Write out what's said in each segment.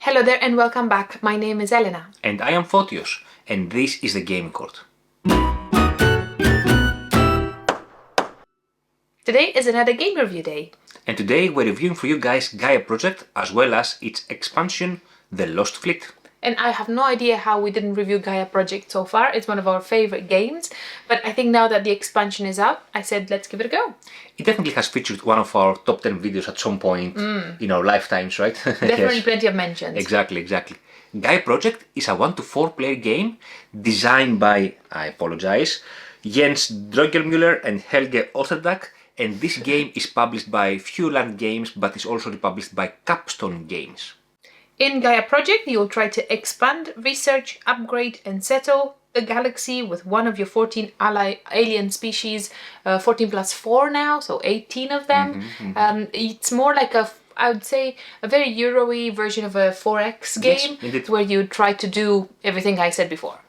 Hello there and welcome back. My name is Elena. And I am Fotios, and this is the Game Court. Today is another game review day. And today we're reviewing for you guys Gaia Project as well as its expansion, The Lost Fleet. And I have no idea how we didn't review Gaia Project so far. It's one of our favorite games. But I think now that the expansion is out, I said let's give it a go. It definitely has featured one of our top 10 videos at some point in our lifetimes, right? Definitely Yes. plenty of mentions. Exactly. Gaia Project is a 1 to 4 player game designed by, I apologize, Jens Drögemüller and Helge Ostertag. And this game is published by Feuerland Games, but is also published by Capstone Games. In Gaia Project, you'll try to expand, research, upgrade and settle the galaxy with one of your 14 alien species, 14 plus 4 now, so 18 of them. It's more like I would say, a very Euro-y version of a 4X game, Yes, where you try to do everything I said before.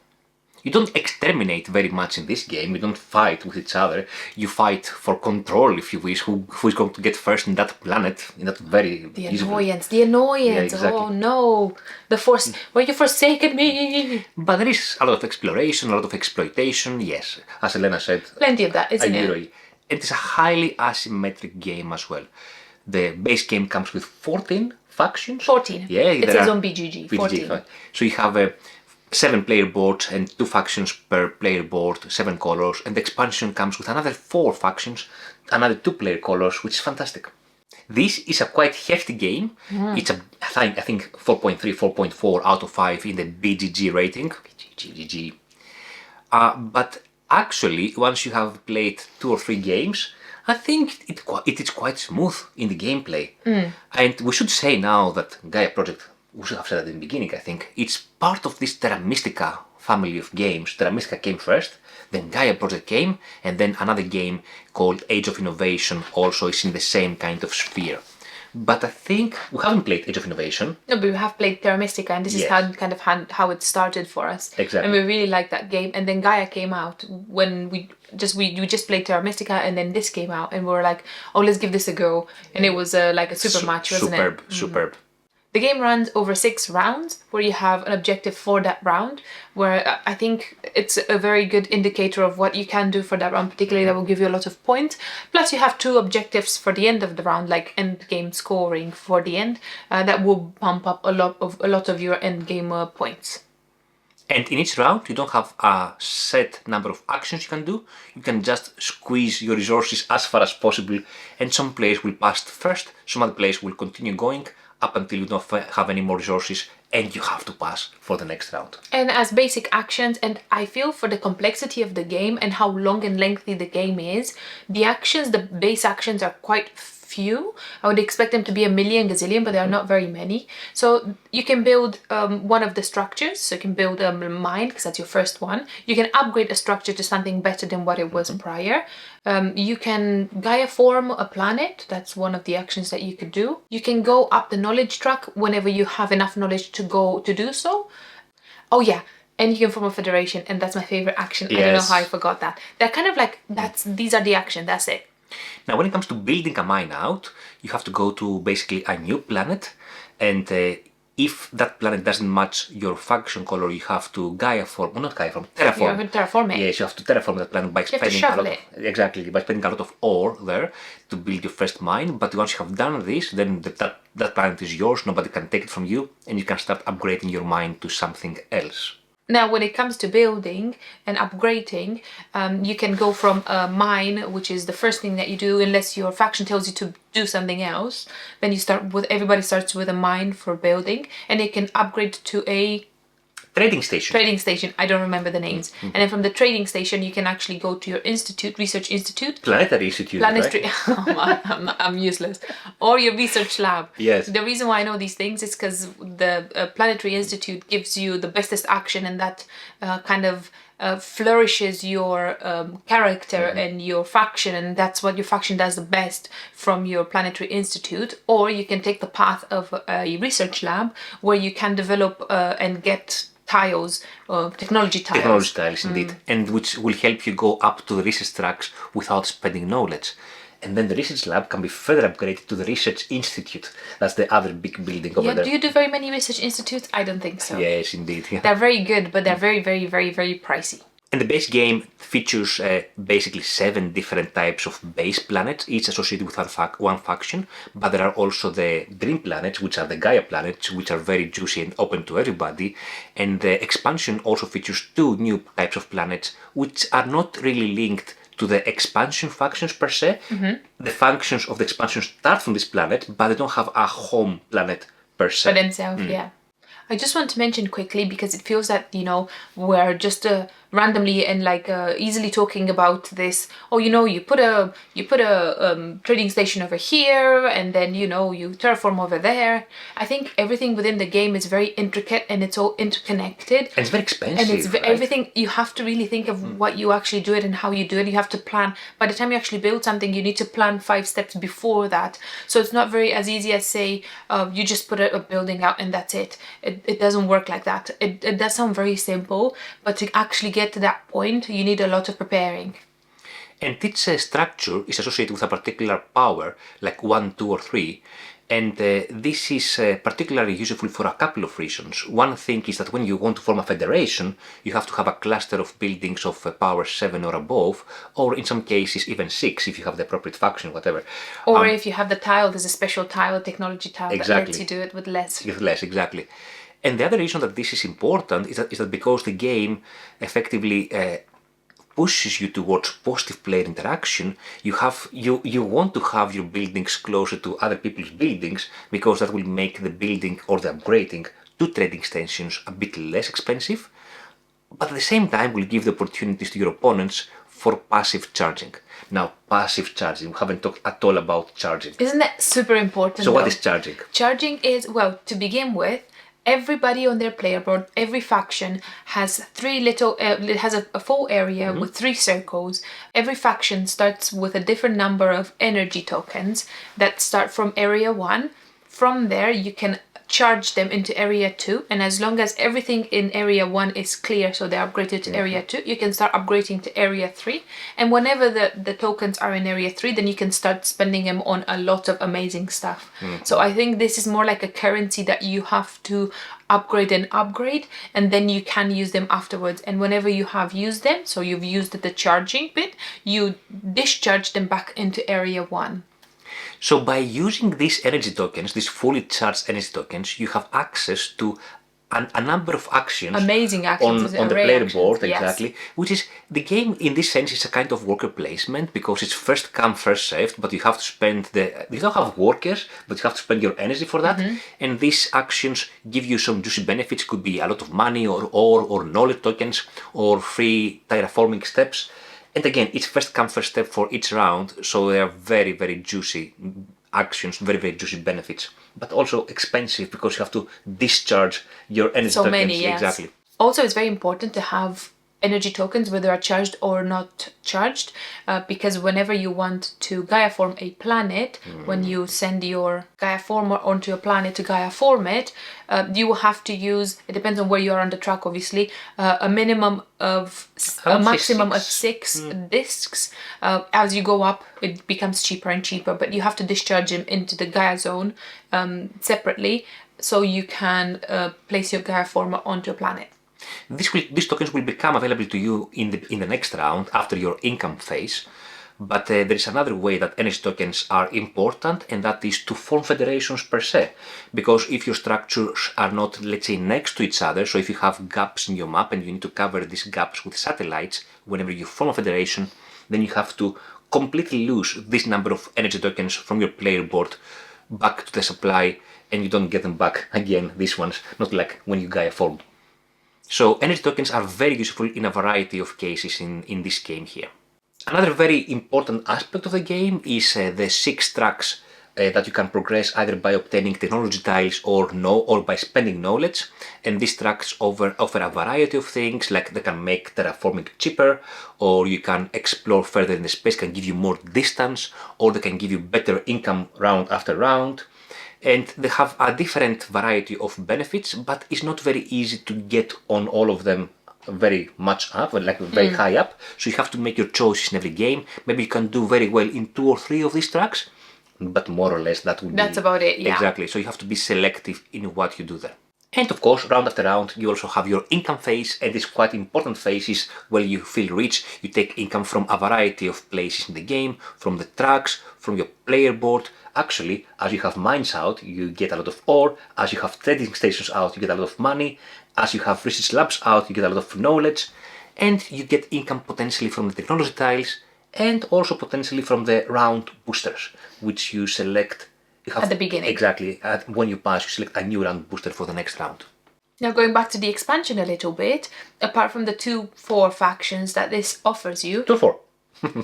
You don't exterminate very much in this game, you don't fight with each other, you fight for control, if you wish, who is going to get first in that planet, in that very... The annoyance, exactly. Oh no, where you forsaken me. But there is a lot of exploration, a lot of exploitation, yes, as Elena said. Plenty of that, isn't it? And it's a highly asymmetric game as well. The base game comes with 14 factions. 14. Yeah, it says on BGG, 14. Right. So you have a 7-player boards and 2 factions per player board, 7 colors, and the expansion comes with another 4 factions, another 2-player colors, which is fantastic. This is a quite hefty game. It's I think 4.3, 4.4 out of 5 in the BGG rating. BGG. But actually, once you have played 2 or 3 games, I think it is quite smooth in the gameplay. And we should say now that Gaia Project, we should have said that in the beginning, I think, it's part of this Terra Mystica family of games. Terra Mystica came first, then Gaia Project came, and then another game called Age of Innovation also is in the same kind of sphere. But I think we haven't played Age of Innovation. No, but we have played Terra Mystica, and this is how it started for us. Exactly. And we really liked that game. And then Gaia came out when we just played Terra Mystica, and then this came out, and we were like, oh, let's give this a go. And it was like a super match, wasn't it? Superb. The game runs over 6 rounds, where you have an objective for that round, where I think it's a very good indicator of what you can do for that round, particularly that will give you a lot of points. Plus you have 2 objectives for the end of the round, like end game scoring for the end, that will pump up a lot of your end game points. And in each round, you don't have a set number of actions you can do. You can just squeeze your resources as far as possible, and some players will pass first, some other players will continue going up until you don't have any more resources and you have to pass for the next round. And as basic actions, and I feel for the complexity of the game and how long and lengthy the game is, the base actions are quite few. I would expect them to be a million gazillion, but they are not very many. So you can build one of the structures. So you can build a mine, because that's your first one. You can upgrade a structure to something better than what it was prior. You can Gaia form a planet. That's one of the actions that you could do. You can go up the knowledge track whenever you have enough knowledge to do so. Oh yeah, and you can form a federation, and that's my favorite action. Yes. I don't know how I forgot that. They're kind of like, these are the action, that's it. Now when it comes to building a mine out, you have to go to basically a new planet, and if that planet doesn't match your faction color, you have to terraform. You have to terraform it. Yes, you have to terraform that planet by spending a lot of ore there to build your first mine. But once you have done this, then that planet is yours, nobody can take it from you, and you can start upgrading your mine to something else. Now, when it comes to building and upgrading, you can go from a mine, which is the first thing that you do, unless your faction tells you to do something else. Then everybody starts with a mine for building, and they can upgrade to a trading station. I don't remember the names. And then from the trading station, you can actually go to your research institute. Planetary institute, right? I'm useless. Or your research lab. Yes. The reason why I know these things is because the planetary institute gives you the bestest action, and that kind of flourishes your character and your faction, and that's what your faction does the best from your planetary institute. Or you can take the path of a research lab, where you can develop and get tiles, technology tiles. Technology tiles, indeed, and which will help you go up to the research tracks without spending knowledge. And then the research lab can be further upgraded to the research institute. That's the other big building over Yeah, there. do you do very many research institutes? I don't think so. Yes, indeed. Yeah. They're very good, but they're very, very, very, very pricey. And the base game features basically 7 different types of base planets, each associated with one faction, but there are also the dream planets, which are the Gaia planets, which are very juicy and open to everybody. And the expansion also features 2 new types of planets, which are not really linked to the expansion factions per se. The functions of the expansion start from this planet, but they don't have a home planet per se. For themselves, yeah. I just want to mention quickly, because it feels that, you know, we're just randomly and easily talking about this. Oh, you know, you put a trading station over here, and then, you know, you terraform over there. I think everything within the game is very intricate and it's all interconnected. And it's very expensive. And it's right? everything. You have to really think of what you actually do it and how you do it. You have to plan. By the time you actually build something, you need to plan 5 steps before that. So it's not very as easy as say you just put a building out and that's it. It doesn't work like that. It does sound very simple, but to actually get to that point, you need a lot of preparing. And each structure is associated with a particular power, like 1, 2, or 3. And this is particularly useful for a couple of reasons. One thing is that when you want to form a federation, you have to have a cluster of buildings of power 7 or above, or in some cases even 6 if you have the appropriate faction, whatever. Or if you have the tile, there's a special tile, a technology tile that lets you do it with less. With less, exactly. And the other reason that this is important is that because the game effectively pushes you towards positive player interaction, you want to have your buildings closer to other people's buildings, because that will make the building or the upgrading to trading stations a bit less expensive, but at the same time will give the opportunities to your opponents for passive charging. Now, passive charging, we haven't talked at all about charging. Isn't that super important? So what is charging? Charging is, well, to begin with, everybody on their player board, every faction has it has a full area with 3 circles. Every faction starts with a different number of energy tokens that start from area 1. From there, you can charge them into area 2, and as long as everything in area 1 is clear, so they're upgraded to area 2, you can start upgrading to area 3, and whenever the tokens are in area 3, then you can start spending them on a lot of amazing stuff. So I think this is more like a currency that you have to upgrade, and then you can use them afterwards. And whenever you have used them, so you've used the charging bit, you discharge them back into area 1. So by using these energy tokens, these fully charged energy tokens, you have access to a number of actions. Amazing actions on the player actions, board, yes. exactly. Which is, the game in this sense is a kind of worker placement, because it's first come, first served, but you have to spend you don't have workers, but you have to spend your energy for that. And these actions give you some juicy benefits. Could be a lot of money or knowledge tokens or free terraforming steps. And again, it's first come, first step for each round, so they are very, very juicy actions, very, very juicy benefits, but also expensive because you have to discharge your energy tokens. Many, yes. Exactly. Also, it's very important to have energy tokens, whether they are charged or not charged, because whenever you want to Gaia form a planet, when you send your Gaia former onto a planet to Gaia form it, you will have to use, it depends on where you are on the track obviously, a maximum of 6 discs. As you go up, it becomes cheaper and cheaper, but you have to discharge them into the Gaia zone separately, so you can place your Gaia former onto a planet. These tokens will become available to you in the next round after your income phase, but there is another way that energy tokens are important, and that is to form federations per se. Because if your structures are not, let's say, next to each other, so if you have gaps in your map and you need to cover these gaps with satellites, whenever you form a federation, then you have to completely lose this number of energy tokens from your player board back to the supply, and you don't get them back again, these ones, not like when you Gaia form. So energy tokens are very useful in a variety of cases in this game here. Another very important aspect of the game is the 6 tracks that you can progress either by obtaining technology tiles or by spending knowledge. And these tracks offer a variety of things, like they can make terraforming cheaper, or you can explore further in the space, can give you more distance, or they can give you better income round after round. And they have a different variety of benefits, but it's not very easy to get on all of them very much up, like very high up. So you have to make your choices in every game. Maybe you can do very well in 2 or 3 of these tracks, but more or less that would That's about it, yeah. Exactly. So you have to be selective in what you do there. And of course, round after round, you also have your income phase, and this quite important phase is where you feel rich. You take income from a variety of places in the game, from the tracks, from your player board. Actually, as you have mines out, you get a lot of ore. As you have trading stations out, you get a lot of money. As you have research labs out, you get a lot of knowledge. And you get income potentially from the technology tiles, and also potentially from the round boosters, which you select at the beginning. Exactly. When you pass, you select a new round booster for the next round. Now going back to the expansion a little bit, apart from the 2-4 factions that this offers you... 2 or 4.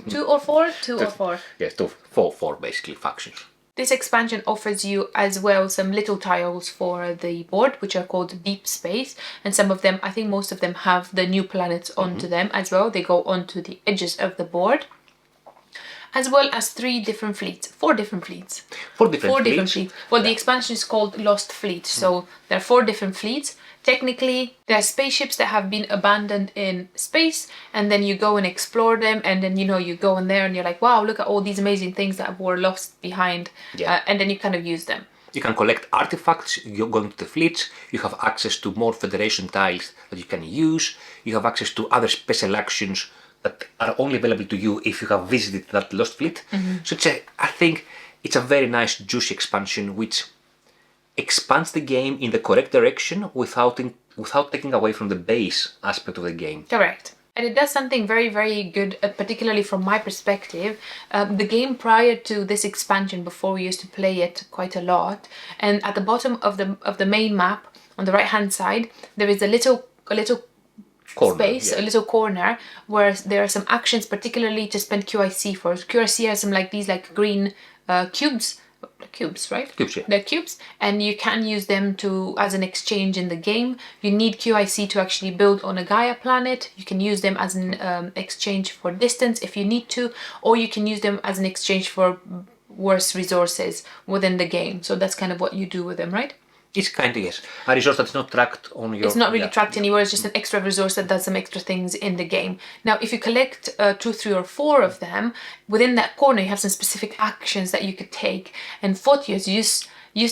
2 or 4? 2 or 4. Yes, 4 basically factions. This expansion offers you as well some little tiles for the board, which are called Deep Space. And some of them, I think most of them have the new planets onto them as well. They go onto the edges of the board. As well as 4 different fleets. 4 different fleets. Well, the expansion is called Lost Fleet, so there are 4 different fleets. Technically, there are spaceships that have been abandoned in space, and then you go and explore them, and then you go in there and you're like, wow, look at all these amazing things that were lost behind, and then you kind of use them. You can collect artifacts, you're going to the fleets, you have access to more Federation tiles that you can use, you have access to other special actions that are only available to you if you have visited that Lost Fleet. So I think it's a very nice juicy expansion which expands the game in the correct direction without taking away from the base aspect of the game. Correct. And it does something very, very good, particularly from my perspective. The game prior to this expansion, before we used to play it quite a lot, and at the bottom of the main map, on the right-hand side, there is a little corner, space, a little corner where there are some actions particularly to spend QIC for. QIC has some these green cubes, right? Cubes, yeah. They're cubes, and you can use them as an exchange in the game. You need QIC to actually build on a Gaia planet. You can use them as an exchange for distance if you need to, or you can use them as an exchange for worse resources within the game. So that's kind of what you do with them, right? It's kind of, yes. A resource that's not tracked on your... It's not really tracked anywhere, it's just an extra resource that does some extra things in the game. Now, if you collect 2, 3 or 4 of them, within that corner you have some specific actions that you could take. And Photios used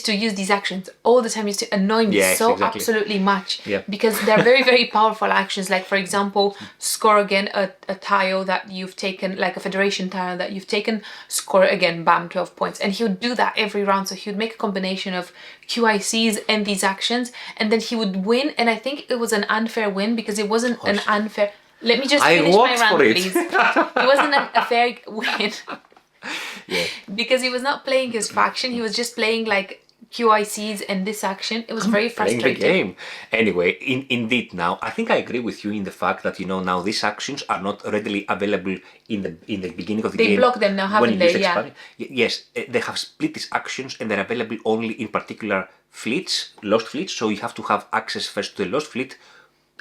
to use these actions all the time, used to annoy me absolutely much. Yeah. Because they're very, very powerful actions. Like, for example, score again a tile that you've taken, like a Federation tile that you've taken, score again, bam, 12 points. And he would do that every round. So he would make a combination of QICs and these actions, and then he would win. And I think it was an unfair win because it wasn't an unfair... Let me just finish my rant, please. It wasn't a fair win. Yeah. Because he was not playing his faction, he was just playing QICs and this action. It was very frustrating. Playing the game. Anyway, indeed now, I think I agree with you in the fact that, now these actions are not readily available in the beginning of the game. They block them now, haven't they? Yeah. Yes, they have split these actions and they're available only in particular fleets, Lost Fleets, so you have to have access first to the Lost Fleet,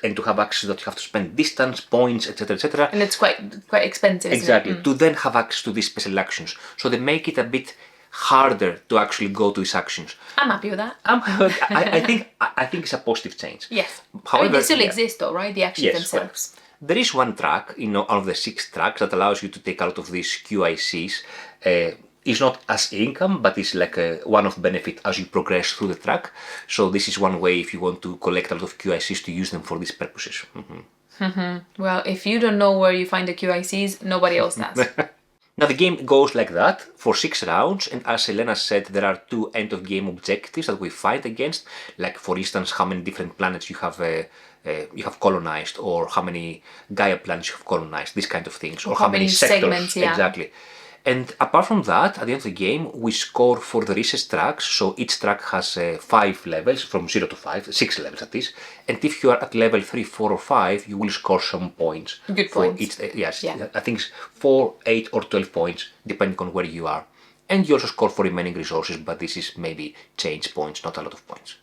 and to have access that you have to spend distance, points, etc, etc. And it's quite expensive, exactly, isn't it? to then have access to these special actions. So they make it a bit harder to actually go to these actions. I'm happy with that. I think it's a positive change. Yes. However, they still exist though, right? The actions themselves. Well, there is one track, out of the 6 tracks that allows you to take a lot of these QICs. It's not as income, but it's like one of benefit as you progress through the track. So this is one way if you want to collect a lot of QICs to use them for these purposes. Well, if you don't know where you find the QICs, nobody else does. Now the game goes like that for 6 rounds, and as Elena said, there are 2 end of game objectives that we fight against. Like for instance, how many different planets you have colonized, or how many Gaia planets you have colonized, these kind of things, or how many sectors, segments, exactly. And apart from that, at the end of the game, we score for the research tracks. So each track has 5 levels, from 0 to 5, 6 levels that is. And if you are at level 3, 4 or 5, you will score some points. Good points. Yes, yeah. I think it's 4, 8 or 12 points, depending on where you are. And you also score for remaining resources, but this is maybe change points, not a lot of points.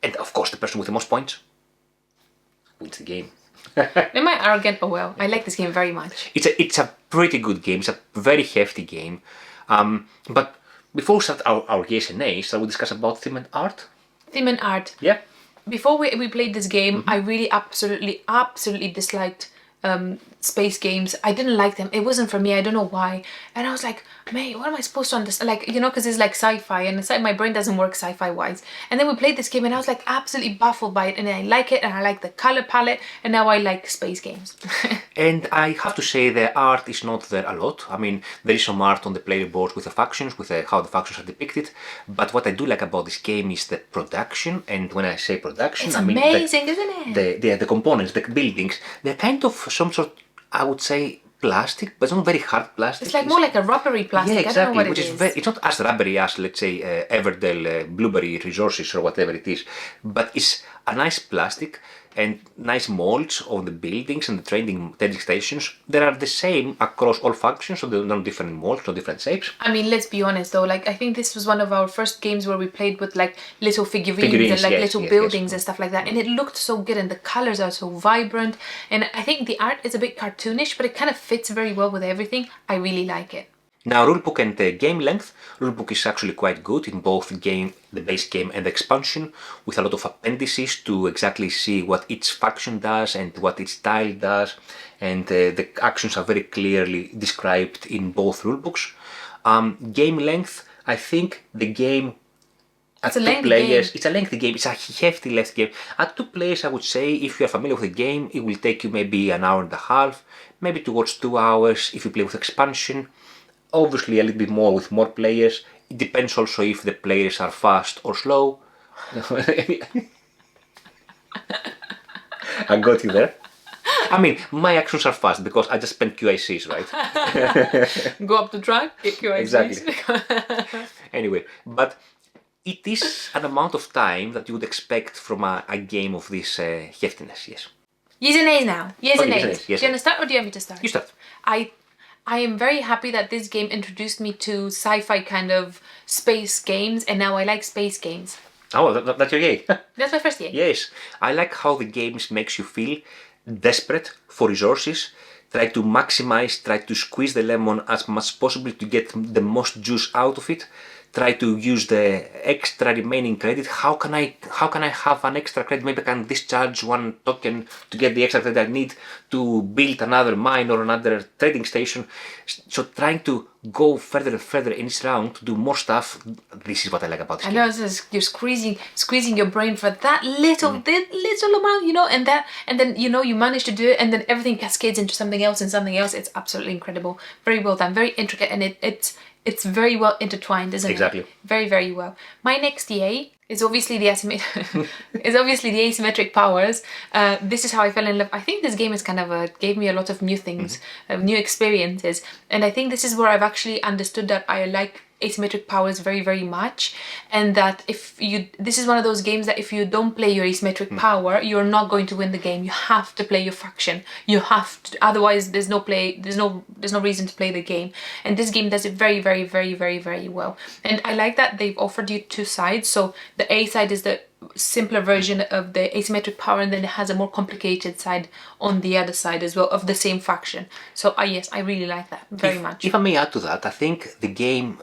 And of course, the person with the most points wins the game. Am I arrogant? Oh well, I like this game very much. It's a pretty good game. It's a very hefty game. But before we start our yes and nays, shall we discuss about theme and art? Theme and art. Yeah. before we played this game, I really absolutely disliked space games. I didn't like them. It wasn't for me. I don't know why. And I was like, mate, what am I supposed to understand? Like, you know, because it's like sci-fi, and it's like my brain doesn't work sci-fi wise. And then we played this game, and I was like absolutely baffled by it, and I like it, and I like the color palette, and now I like space games. And I have to say the art is not there a lot. I mean, there is some art on the player board with the factions, with how the factions are depicted. But what I do like about this game is the production. And when I say production, It's I mean amazing, isn't it? the components, the buildings. They're kind of some sort, I would say, plastic, but it's not very hard plastic. It's like more like a rubbery plastic. Yeah, exactly. I don't know what Which it is is. very, it's not as rubbery as, let's say, Everdell Blueberry Resources or whatever it is, but it's a nice plastic and nice molds of the buildings and the training stations. They are the same across all factions, so they're not different molds, no different shapes. I mean, let's be honest though, like I think this was one of our first games where we played with like little figurines and like yes, little yes, buildings yes. and stuff like that, and it looked so good, and the colors are so vibrant, and I think the art is a bit cartoonish, but it kind of fits very well with everything. I really like it. Now, rulebook and game length. Rulebook is actually quite good in both the base game and the expansion, with a lot of appendices to exactly see what each faction does and what each style does, and the actions are very clearly described in both rulebooks. Game length, I think the game at a two lengthy players, game. it's a lengthy game, it's a hefty length game. At 2 players, I would say, if you are familiar with the game, it will take you maybe an hour and a half, maybe towards 2 hours if you play with expansion. Obviously a little bit more with more players. It depends also if the players are fast or slow. I got you there. I mean, my actions are fast because I just spent QICs, right? Go up the track, get your Exactly. Anyway, but it is an amount of time that you would expect from a game of this heftiness, yes. Yeas and nays now. Yeas and Okay, yes and nays. nays, yes. Do you want to start or do you want me to start? You start. I am very happy that this game introduced me to sci-fi kind of space games, and now I like space games. Oh, that's your yay. That's my first yay. Yes, I like how the games makes you feel desperate for resources, try to maximize, try to squeeze the lemon as much as possible to get the most juice out of it, try to use the extra remaining credit. How can I have an extra credit? Maybe I can discharge one token to get the extra credit I need to build another mine or another trading station. So trying to go further and further in each round to do more stuff. This is what I like about this I game. know it's just, you're squeezing your brain for that little amount, you know, and then you know you manage to do it, and then everything cascades into something else and something else. It's absolutely incredible, very well done, very intricate, and it's very well intertwined, isn't it? Exactly. Very, very well. My next yay is obviously the asymmetric powers. This is how I fell in love. I think this game is kind of gave me a lot of new things, new experiences, and I think this is where I've actually understood that I like asymmetric powers very, very much, and that this is one of those games that if you don't play your asymmetric power, you're not going to win the game. You have to play your faction. You have to, otherwise there's no reason to play the game. And this game does it very, very, very, very, very well. And I like that they've offered you 2 sides. So the A side is the simpler version of the asymmetric power, and then it has a more complicated side on the other side as well of the same faction. So yes, I really like that very much. If I may add to that, I think the game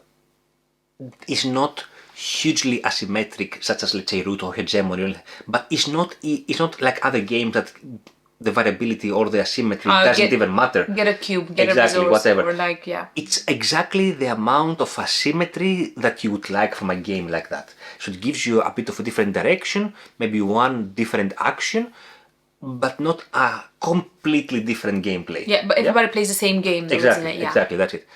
is not hugely asymmetric, such as, let's say, Root or Hegemony, but it's not like other games that the variability or the asymmetry doesn't even matter. Get a cube, get exactly, a resource, whatever. or like, yeah. It's exactly the amount of asymmetry that you would like from a game like that. So it gives you a bit of a different direction, maybe one different action, but not a completely different gameplay. Yeah, but everybody plays the same game, though, Exactly, isn't it? Yeah. exactly, that's it.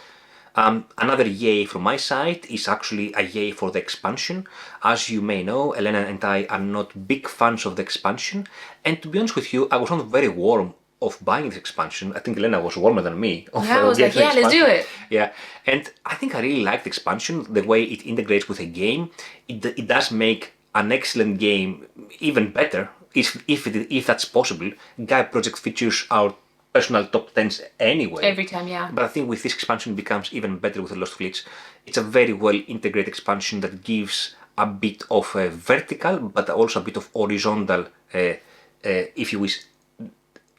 Another yay from my side is actually a yay for the expansion. As you may know, Elena and I are not big fans of the expansion, and to be honest with you, I was not very warm of buying this expansion. I think Elena was warmer than me. Yeah, I was like, yeah, let's do it. Yeah, and I think I really like the expansion, the way it integrates with a game. It does make an excellent game even better, if that's possible. Gaia Project features our personal top 10s anyway. Every time, yeah. But I think with this expansion it becomes even better with the Lost Fleets. It's a very well integrated expansion that gives a bit of vertical, but also a bit of horizontal, if you wish,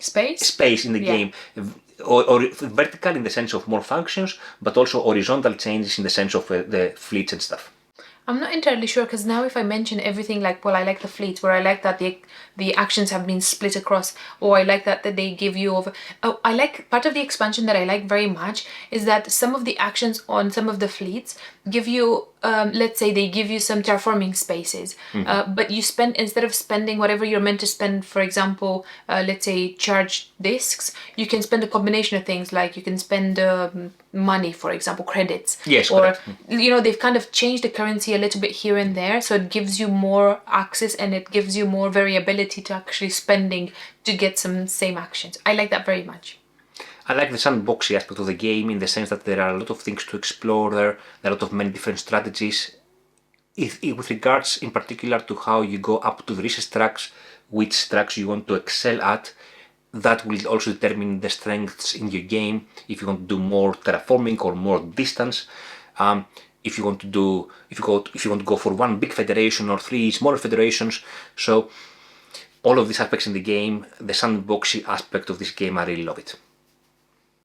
space in the game. Or vertical in the sense of more functions, but also horizontal changes in the sense of the fleets and stuff. I'm not entirely sure, because now if I mention everything, like, well, I like the fleets, where I like that the actions have been split across, or I like that they give you over. Oh, I like part of the expansion that I like very much is that some of the actions on some of the fleets give you, let's say they give you some terraforming spaces, but you spend, instead of spending whatever you're meant to spend, for example, let's say charge discs, you can spend a combination of things, like you can spend money, for example, credits. Yes, or correct. they've kind of changed the currency a little bit here and there, so it gives you more access and it gives you more variability to actually spending to get some same actions. I like that very much. I like the sandboxy aspect of the game in the sense that there are a lot of things to explore there. There are a lot of many different strategies. With regards in particular to how you go up to the research tracks, which tracks you want to excel at, that will also determine the strengths in your game. If you want to do more terraforming or more distance, if you want to go for one big federation or three smaller federations. So all of these aspects in the game, the sandboxy aspect of this game, I really love it.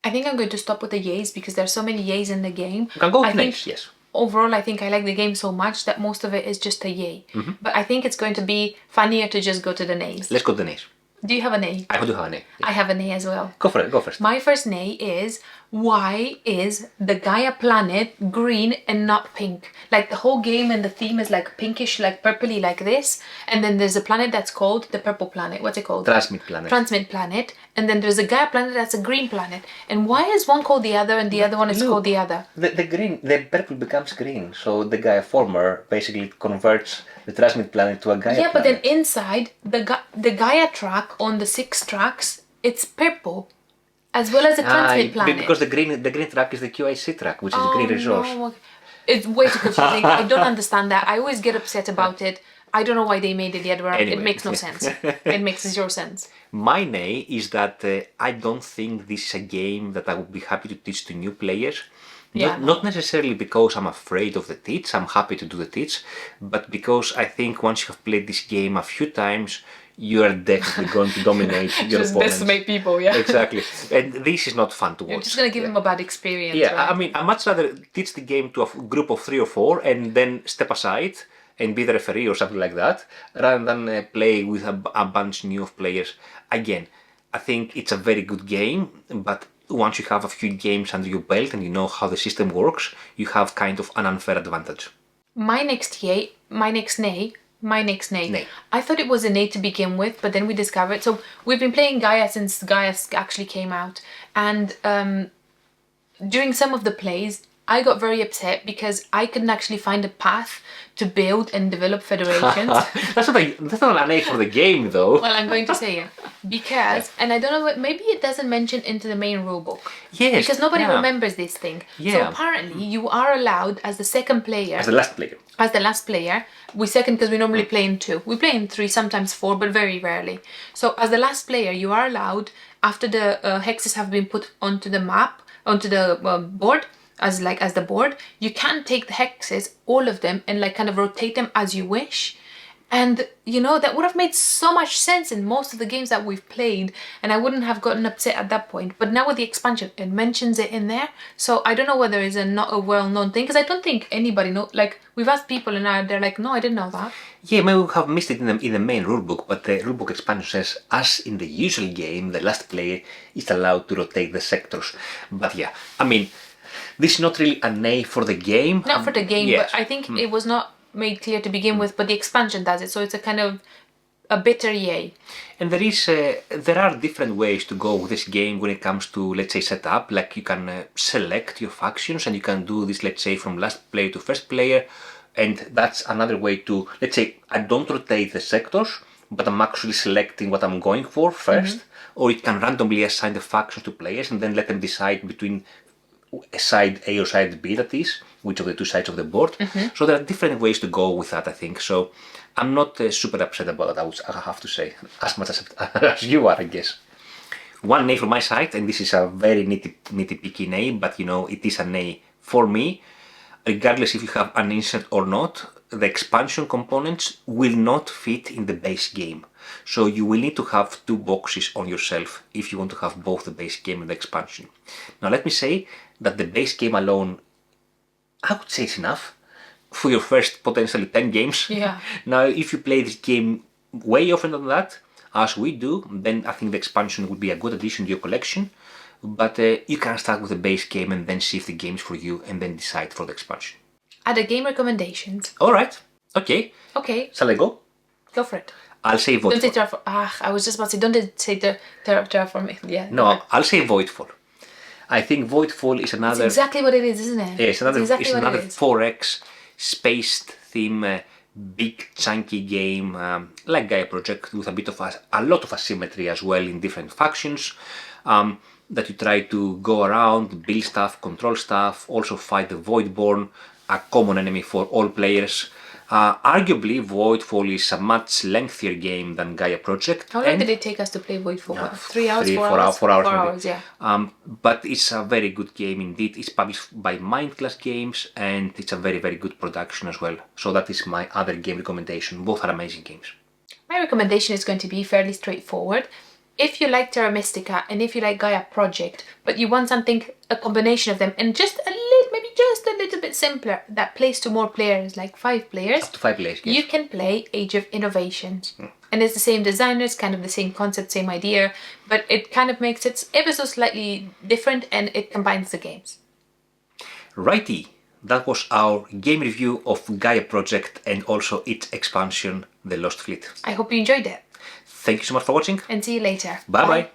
I think I'm going to stop with the yays because there's so many yays in the game. You can go I with think nays, yes. Overall, I think I like the game so much that most of it is just a yay. But I think it's going to be funnier to just go to the nays. Let's go to the nays. Do you have a nay? I do have a nay. I have a nay as well. Go for it, go first. My first nay is, why is the Gaia planet green and not pink? Like the whole game and the theme is like pinkish, like purpley, like this. And then there's a planet that's called the purple planet. What's it called? Transmit planet. Transmit planet. And then there's a Gaia planet that's a green planet. And why is one called the other and the other one is called the other? The purple becomes green, so the Gaia former basically converts the Transmit planet to a Gaia planet. Yeah, but then inside the Gaia track on the 6 tracks, it's purple, as well as the Transmit planet. Because the green track is the QIC track, which is the green resource. No. It's way too confusing. I don't understand that. I always get upset about it. I don't know why they made it the other way. Anyway. It makes no sense. It makes zero sense. My nay is that I don't think this is a game that I would be happy to teach to new players. Yeah. Not necessarily because I'm afraid of the teach, I'm happy to do the teach, but because I think once you have played this game a few times, you are definitely going to dominate your Just opponents. decimate people, yeah. Exactly. And this is not fun to watch. You're just going to give them a bad experience. Yeah, right? I mean, I'd much rather teach the game to a group of 3 or 4 and then step aside and be the referee or something like that, rather than play with a bunch new of players. Again, I think it's a very good game, but once you have a few games under your belt and you know how the system works, you have kind of an unfair advantage. My next nay. Nay. I thought it was a nay to begin with, but then we discovered. So we've been playing Gaia since Gaia actually came out, and during some of the plays, I got very upset because I couldn't actually find a path to build and develop federations. That's not an A for the game, though. Well, I'm going to say it because, and I don't know what, maybe it doesn't mention into the main rulebook. Yes. Because nobody yeah. remembers this thing. So Yeah. apparently you are allowed as the second player. As the last player. As the last player, we second because we normally play in 2. We play in 3, sometimes 4, but very rarely. So as the last player, you are allowed, after the hexes have been put onto the map, onto the board, as the board, you can take the hexes, all of them, and like kind of rotate them as you wish. And you know, that would have made so much sense in most of the games that we've played, and I wouldn't have gotten upset at that point. But now with the expansion, it mentions it in there, so I don't know whether it's not a well-known thing, because I don't think anybody know. Like, we've asked people and they're like, no, I didn't know that. Yeah, maybe we have missed it in the main rulebook, but the rulebook expansion says, as in the usual game, the last player is allowed to rotate the sectors. But yeah, I mean, this is not really an A for the game. Not for the game, yes. but I think it was not made clear to begin with, but the expansion does it, so it's a kind of a bitter yay. And there are different ways to go with this game when it comes to, let's say, setup. Like, you can select your factions, and you can do this, let's say, from last player to first player, and that's another way to, let's say, I don't rotate the sectors, but I'm actually selecting what I'm going for first, or it can randomly assign the factions to players and then let them decide between side A or side B, that is, which of the 2 sides of the board. So there are different ways to go with that, I think. So I'm not super upset about it, I have to say, as much as you are, I guess. One nay from my side, and this is a very nitty-picky nay, but you know, it is a nay for me. Regardless if you have an insert or not, the expansion components will not fit in the base game. So you will need to have 2 boxes on yourself if you want to have both the base game and the expansion. Now let me say that the base game alone, I would say it's enough. for your first potentially 10 games. Yeah. Now, if you play this game way often than that, as we do, then I think the expansion would be a good addition to your collection. But you can start with the base game and then see if the game is for you and then decide for the expansion. Other game recommendations. Alright, okay. Okay, Shall I go? go for it. I'll say Don't say Voidfall. Terraform. I was just about to say, don't say Terraform. Yeah. No, I'll say Voidfall. I think Voidfall is It's another... exactly what it is, isn't it? Yeah, it's another, exactly it's what another it is. 4X spaced theme, big chunky game like Gaia Project with a bit of a lot of asymmetry as well in different factions that you try to go around, build stuff, control stuff, also fight the Voidborn, a common enemy for all players. Arguably, Voidfall is a much lengthier game than Gaia Project. How long did it take us to play Voidfall? 3 hours, 4 4 hours? 4 hours, 4 maybe. hours, yeah. But it's a very good game indeed. It's published by Mindclass Games and it's a very, very good production as well. So that is my other game recommendation. Both are amazing games. My recommendation is going to be fairly straightforward. If you like Terra Mystica and if you like Gaia Project, but you want something, a combination of them, and just a little, maybe just a little bit simpler, that plays to more players, like 5 players, Up to 5 players, yes. you can play Age of Innovations. And it's the same designers, kind of the same concept, same idea, but it kind of makes it ever so slightly different and it combines the games. Righty, that was our game review of Gaia Project and also its expansion, The Lost Fleet. I hope you enjoyed it. Thank you so much for watching. And see you later. Bye bye.